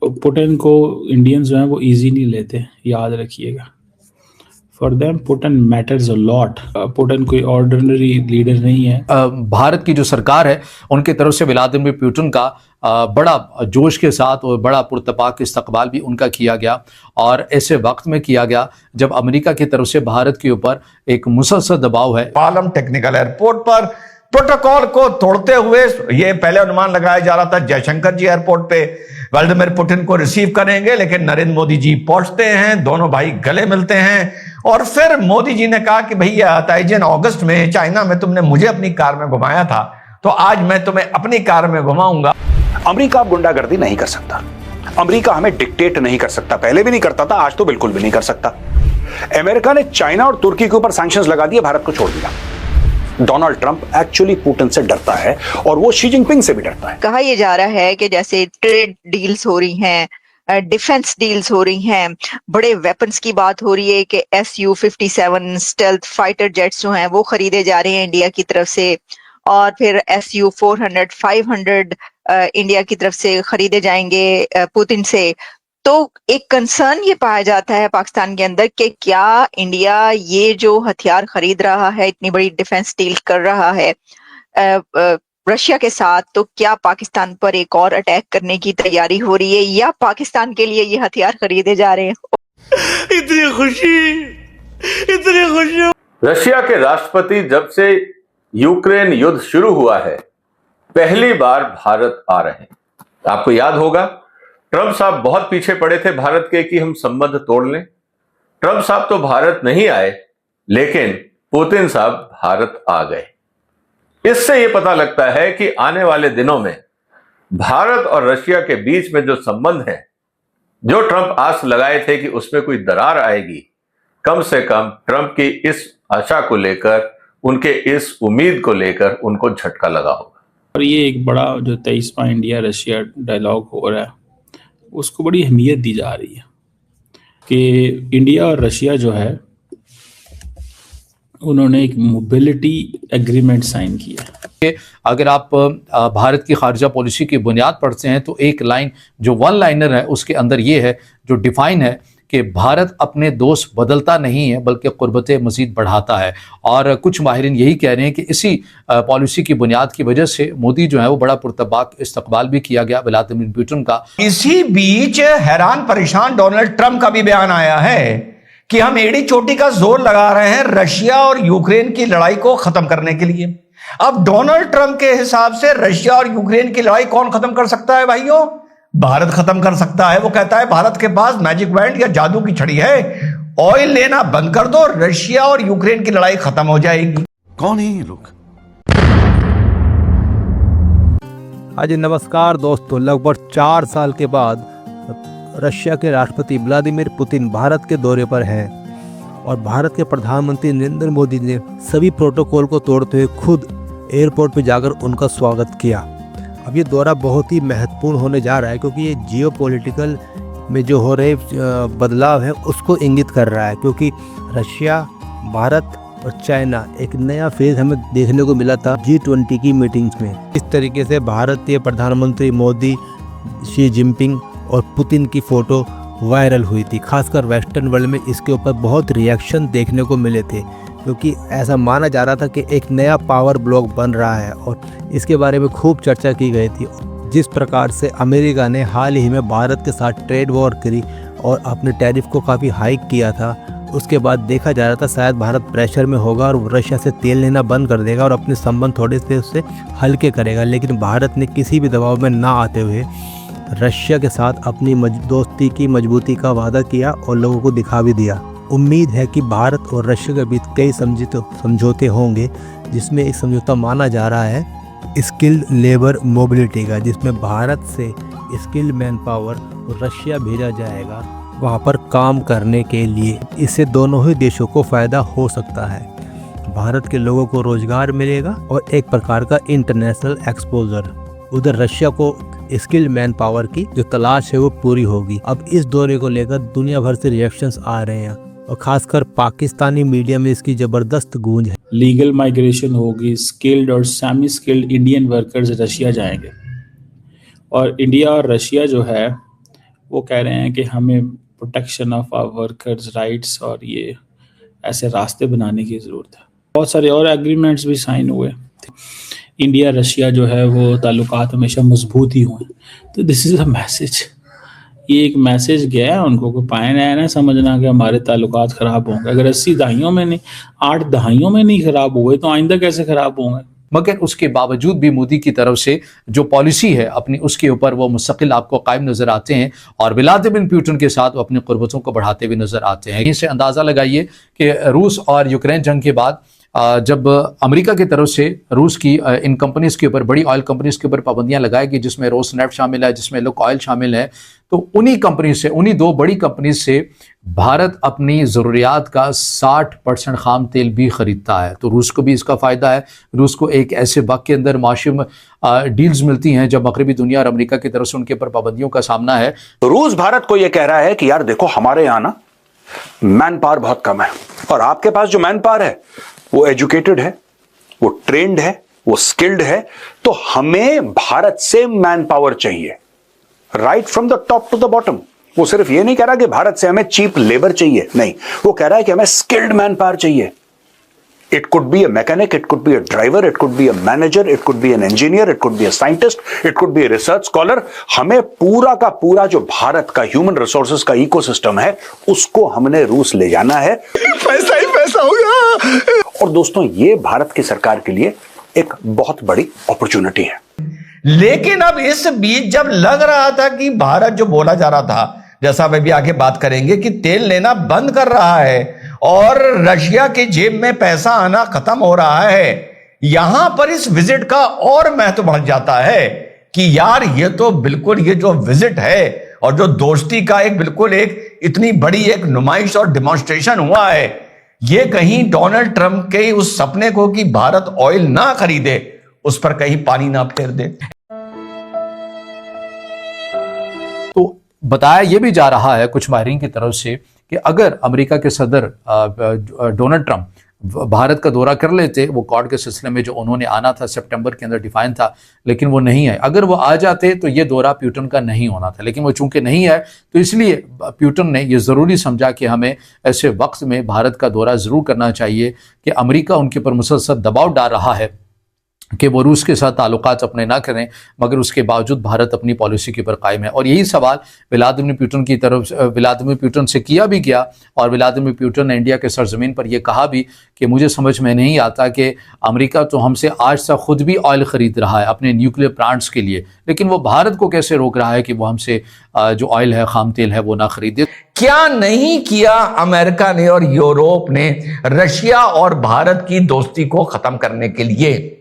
Putin को Indians जो हैं वो इजी नहीं लेते, याद रखिएगा। For them Putin matters a lot. Putin कोई ऑर्डिनरी लीडर नहीं है। भारत की जो सरकार है उनकी तरफ से व्लादिमीर पुतिन का बड़ा जोश के साथ और बड़ा पुरतपाक इस्तकबाल भी उनका किया गया, और ऐसे वक्त में किया गया जब अमेरिका की तरफ से भारत के ऊपर एक मुसलसल दबाव है। पालम टेक्निकल एयरपोर्ट पर प्रोटोकॉल को तोड़ते हुए ये पहले अनुमान लगाया जा रहा था जयशंकर जी एयरपोर्ट पे व्लादिमीर पुतिन को रिसीव करेंगे, लेकिन नरेंद्र मोदी जी पहुंचते हैं, दोनों भाई गले मिलते हैं, और फिर मोदी जी ने कहा कि भैया 23 अगस्त में चाइना में तुमने मुझे अपनी कार में घुमाया था, तो आज मैं तुम्हें अपनी कार में घुमाऊंगा। अमेरिका गुंडागर्दी नहीं कर सकता, अमेरिका हमें डिक्टेट नहीं कर सकता, पहले भी नहीं करता था, आज तो बिल्कुल भी नहीं कर सकता। अमेरिका ने चाइना और तुर्की के ऊपर सैंक्शंस लगा दिए, भारत को छोड़ दिया। डोनाल्ड ट्रंप एक्चुअली पुतिन से डरता है और वो शी जिनपिंग से भी डरता है। कहा यह जा रहा है कि जैसे ट्रेड डील्स हो रही हैं, डिफेंस डील्स हो रही हैं, बड़े वेपन्स की बात हो रही है कि Su-57 स्टेल्थ फाइटर जेट्स जो हैं वो खरीदे जा रहे हैं इंडिया की तरफ से, और फिर Su-400, 500 इंडिया की तरफ से खरीदे जाएंगे पुतिन से। तो एक कंसर्न ये पाया जाता है पाकिस्तान के अंदर कि क्या इंडिया ये जो हथियार खरीद रहा है, इतनी बड़ी डिफेंस डील कर रहा है रशिया के साथ, तो क्या पाकिस्तान पर एक और अटैक करने की तैयारी हो रही है, या पाकिस्तान के लिए ये हथियार खरीदे जा रहे हैं? इतनी खुशी। रशिया के राष्ट्रपति जब से यूक्रेन युद्ध शुरू हुआ है पहली बार भारत आ रहे हैं। आपको याद होगा ट्रंप साहब बहुत पीछे पड़े थे भारत के कि हम संबंध तोड़ लें। ट्रंप साहब तो भारत नहीं आए, लेकिन पुतिन साहब भारत आ गए। इससे यह पता लगता है कि आने वाले दिनों में भारत और रशिया के बीच में जो संबंध है, जो ट्रंप आस लगाए थे कि उसमें कोई दरार आएगी, कम से कम ट्रंप की इस आशा को लेकर, उनके इस उम्मीद को लेकर उनको झटका लगा होगा। और ये एक बड़ा जो 23वां इंडिया रशिया डायलॉग हो रहा है, उसको बड़ी अहमियत दी जा रही है कि इंडिया और रशिया जो है उन्होंने एक मोबिलिटी एग्रीमेंट साइन किया। अगर आप भारत की खारजा पॉलिसी की बुनियाद पढ़ते हैं तो एक लाइन जो वन लाइनर है उसके अंदर ये है जो डिफाइन है कि भारत अपने दोस्त बदलता नहीं है बल्कि क़ुर्बतें मज़ीद बढ़ाता है। और कुछ माहिरीन यही कह रहे हैं कि इसी पॉलिसी की बुनियाद की वजह से मोदी जो है वो बड़ा पुरतबाक इस्तकबाल भी किया गया व्लादिमीर पुतिन का। इसी बीच हैरान परेशान डोनाल्ड ट्रंप का भी बयान आया है कि हम एड़ी चोटी का जोर लगा रहे हैं रशिया और यूक्रेन की लड़ाई को खत्म करने के लिए। अब डोनाल्ड ट्रंप के हिसाब से रशिया और यूक्रेन की लड़ाई कौन खत्म कर सकता है भाइयों? भारत खत्म कर सकता है। वो कहता है भारत के पास मैजिक बैंड या जादू की छड़ी है, ऑयल लेना बंद कर दो, रशिया और यूक्रेन की लड़ाई खत्म हो जाएगी। कौन है ये लोग? आज नमस्कार दोस्तों, लगभग 4 साल के बाद रशिया के राष्ट्रपति व्लादिमीर पुतिन भारत के दौरे पर हैं और भारत के प्रधानमंत्री नरेंद्र मोदी ने सभी प्रोटोकॉल को तोड़ते हुए खुद एयरपोर्ट पर जाकर उनका स्वागत किया। अब ये दौरा बहुत ही महत्वपूर्ण होने जा रहा है क्योंकि ये जियोपॉलिटिकल में जो हो रहे बदलाव है उसको इंगित कर रहा है, क्योंकि रशिया, भारत और चाइना एक नया फेज हमें देखने को मिला था G20 की मीटिंग्स में। इस तरीके से भारतीय प्रधानमंत्री मोदी, शी जिनपिंग और पुतिन की फ़ोटो वायरल हुई थी। खासकर वेस्टर्न वर्ल्ड में इसके ऊपर बहुत रिएक्शन देखने को मिले थे, क्योंकि ऐसा माना जा रहा था कि एक नया पावर ब्लॉक बन रहा है और इसके बारे में खूब चर्चा की गई थी। जिस प्रकार से अमेरिका ने हाल ही में भारत के साथ ट्रेड वॉर करी और अपने टैरिफ को काफ़ी हाइक किया था, उसके बाद देखा जा रहा था शायद भारत प्रेशर में होगा और रशिया से तेल लेना बंद कर देगा और अपने संबंध थोड़े से उससे हल्के करेगा। लेकिन भारत ने किसी भी दबाव में ना आते हुए रशिया के साथ अपनी दोस्ती की मजबूती का वादा किया और लोगों को दिखा भी दिया। उम्मीद है कि भारत और रशिया के बीच कई समझौते होंगे, जिसमें एक समझौता माना जा रहा है स्किल्ड लेबर मोबिलिटी का, जिसमें भारत से स्किल्ड मैन पावर रशिया भेजा जाएगा वहां पर काम करने के लिए। इससे दोनों ही देशों को फ़ायदा हो सकता है। भारत के लोगों को रोजगार मिलेगा और एक प्रकार का इंटरनेशनल एक्सपोजर। उधर रशिया को स्किल्ड मैन पावर की जो तलाश है वो पूरी होगी। अब इस दौरे को लेकर दुनिया भर से रिएक्शंस आ रहे हैं और खासकर पाकिस्तानी मीडिया में इसकी जबरदस्त गूंज है। लीगल माइग्रेशन होगी, स्किल्ड और semi skilled Indian workers Russia जाएंगे और इंडिया और रशिया जो है वो कह रहे हैं कि हमें protection of our workers rights और ये ऐसे रास्ते बनाने की ज़रूरत है। बहुत सारे और एग्रीमेंट्स भी साइन हुए। इंडिया रशिया जो है वो ताल्लुकात हमेशा मजबूत ही हुए। तो दिस इज़ अ मैसेज, ये एक मैसेज गया है उनको को पाए ना है ना समझना कि हमारे ताल्लुकात ख़राब होंगे। अगर 80 दहाइयों में नहीं 8 दहाइयों में नहीं ख़राब हुए तो आइंदा कैसे ख़राब होंगे। मगर उसके बावजूद भी मोदी की तरफ से जो पॉलिसी है अपनी उसके ऊपर वो मुस्तकिल आपको कायम नज़र आते हैं और व्लादिमीर पुतिन के साथ वो अपनी कुर्बतों को बढ़ाते हुए नज़र आते हैं। इससे अंदाज़ा लगाइए कि रूस और यूक्रेन जंग के बाद जब अमेरिका की तरफ से रूस की इन कंपनीज़ के ऊपर, बड़ी ऑयल कंपनीज़ के ऊपर पाबंदियां लगाई गई, जिसमें रोसनेफ्ट शामिल है, जिसमें लुक ऑयल शामिल है, तो उन्हीं कंपनी से, उन्हीं 2 बड़ी कंपनी से भारत अपनी ज़रूरियात का 60% खाम तेल भी ख़रीदता है। तो रूस को भी इसका फ़ायदा है। रूस को एक ऐसे वक्त के अंदर माशी डील्स मिलती हैं जब मगरबी दुनिया और अमेरिका की तरफ से उनके ऊपर पाबंदियों का सामना है। रूस भारत को यह कह रहा है कि यार देखो, हमारे यहां ना मैन पावर बहुत कम है और आपके पास जो मैन पावर है वो एजुकेटेड है, वो ट्रेंड है, वो स्किल्ड है, तो हमें भारत से मैन पावर चाहिए, right from the top to the bottom. वो सिर्फ ये नहीं कह रहा कि भारत से हमें चीप लेबर चाहिए, नहीं, वो कह रहा है कि हमें स्किल्ड मैन पावर चाहिए। It could be a mechanic, it could be a driver, it could be a manager, it could be an engineer, it could be a scientist, it could be a research scholar. हमें पूरा का पूरा जो भारत का human resources का ecosystem है उसको हमने रूस ले जाना है। पैसा ही पैसा होगा। और दोस्तों, ये भारत की सरकार के लिए एक बहुत बड़ी अपॉर्चुनिटी है। लेकिन अब इस बीच जब लग रहा था कि भारत, जो बोला जा रहा था, जैसा वे भी आगे बात करेंगे, कि तेल लेना बंद कर रहा है और रशिया की जेब में पैसा आना खत्म हो रहा है, यहां पर इस विजिट का और महत्व बढ़ जाता है कि यार ये तो बिल्कुल, ये जो विजिट है और जो दोस्ती का एक बिल्कुल एक इतनी बड़ी एक नुमाइश और डिमॉन्स्ट्रेशन हुआ है, ये कहीं डोनाल्ड ट्रंप के उस सपने को कि भारत ऑयल ना खरीदे, उस पर कहीं पानी ना फेर दे। तो बताया यह भी जा रहा है कुछ माहिरीन की तरफ से कि अगर अमेरिका के सदर डोनाल्ड ट्रंप भारत का दौरा कर लेते, वो कॉड के सिलसिले में जो उन्होंने आना था सितंबर के अंदर डिफाइन था, लेकिन वो नहीं आए। अगर वो आ जाते तो ये दौरा पुतिन का नहीं होना था, लेकिन वो चूंकि नहीं आए तो इसलिए पुतिन ने ये ज़रूरी समझा कि हमें ऐसे वक्त में भारत का दौरा ज़रूर करना चाहिए कि अमेरिका उनके ऊपर मुसलसल दबाव डाल रहा है कि वो रूस के साथ ताल्लुकात अपने ना करें, मगर उसके बावजूद भारत अपनी पॉलिसी के ऊपर कायम है। और यही सवाल व्लादिमीर पुतिन की तरफ, व्लादिमीर पुतिन से किया भी गया और व्लादिमीर पुतिन ने इंडिया के सरजमीन पर यह कहा भी कि मुझे समझ में नहीं आता कि अमेरिका तो हमसे आज तक खुद भी ऑयल ख़रीद रहा है अपने न्यूक्लियर प्लांट्स के लिए, लेकिन वो भारत को कैसे रोक रहा है कि वो हमसे जो ऑयल है, खाम तेल है, वो ना खरीदे। क्या नहीं किया अमेरिका ने और यूरोप ने रशिया और भारत की दोस्ती को खत्म करने के लिए,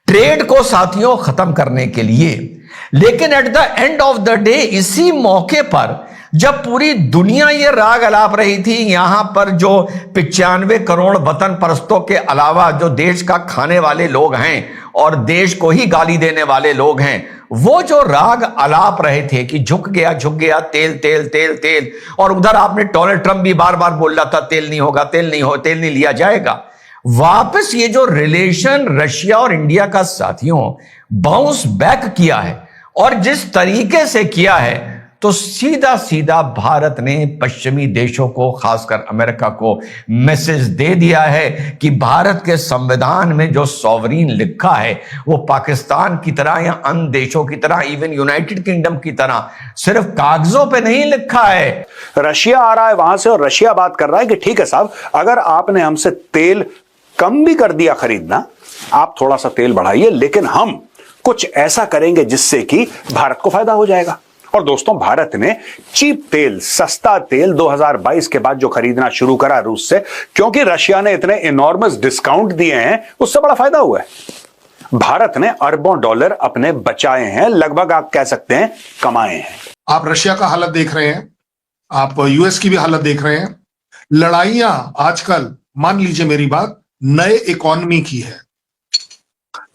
ट्रेड को साथियों खत्म करने के लिए। लेकिन at the end of the day, इसी मौके पर जब पूरी दुनिया ये राग अलाप रही थी, यहां पर जो 95 करोड़ वतन परस्तों के अलावा जो देश का खाने वाले लोग हैं और देश को ही गाली देने वाले लोग हैं, वो जो राग अलाप रहे थे कि झुक गया तेल तेल तेल तेल, और उधर आपने डोनाल्ड ट्रंप भी बार बार बोल रहा था तेल नहीं होगा, तेल नहीं लिया जाएगा। वापस ये जो रिलेशन रशिया और इंडिया का साथियों बाउंस बैक किया है, और जिस तरीके से किया है, तो सीधा सीधा भारत ने पश्चिमी देशों को, खासकर अमेरिका को मैसेज दे दिया है कि भारत के संविधान में जो सॉवरीन लिखा है वो पाकिस्तान की तरह या अन्य देशों की तरह, इवन यूनाइटेड किंगडम की तरह सिर्फ कागजों पे नहीं लिखा है। रशिया आ रहा है वहां से और रशिया बात कर रहा है कि ठीक है साहब, अगर आपने हमसे तेल कम भी कर दिया खरीदना, आप थोड़ा सा तेल बढ़ाइए, लेकिन हम कुछ ऐसा करेंगे जिससे कि भारत को फायदा हो जाएगा। और दोस्तों, भारत ने चीप तेल, सस्ता तेल 2022 के बाद जो खरीदना शुरू करा रूस से, क्योंकि रशिया ने इतने इनॉर्मस डिस्काउंट दिए हैं, उससे बड़ा फायदा हुआ है। भारत ने अरबों डॉलर अपने बचाए हैं, लगभग आप कह सकते हैं कमाए हैं। आप रशिया का हालत देख रहे हैं, आप यूएस की भी हालत देख रहे हैं। लड़ाइयां आजकल, मान लीजिए मेरी बात, नए इकोनॉमी की है।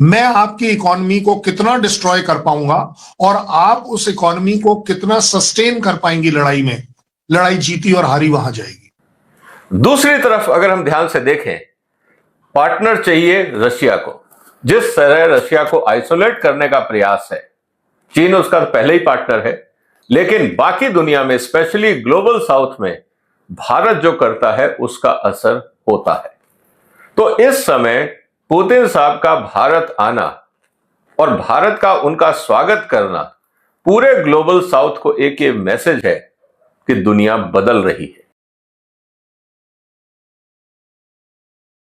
मैं आपकी इकोनॉमी को कितना डिस्ट्रॉय कर पाऊंगा और आप उस इकोनॉमी को कितना सस्टेन कर पाएंगी लड़ाई में, लड़ाई जीती और हारी वहां जाएगी। दूसरी तरफ अगर हम ध्यान से देखें, पार्टनर चाहिए रशिया को। जिस तरह रशिया को आइसोलेट करने का प्रयास है, चीन उसका पहले ही पार्टनर है, लेकिन बाकी दुनिया में, स्पेशली ग्लोबल साउथ में, भारत जो करता है उसका असर होता है। तो इस समय पुतिन साहब का भारत आना और भारत का उनका स्वागत करना पूरे ग्लोबल साउथ को एक ये मैसेज है कि दुनिया बदल रही है।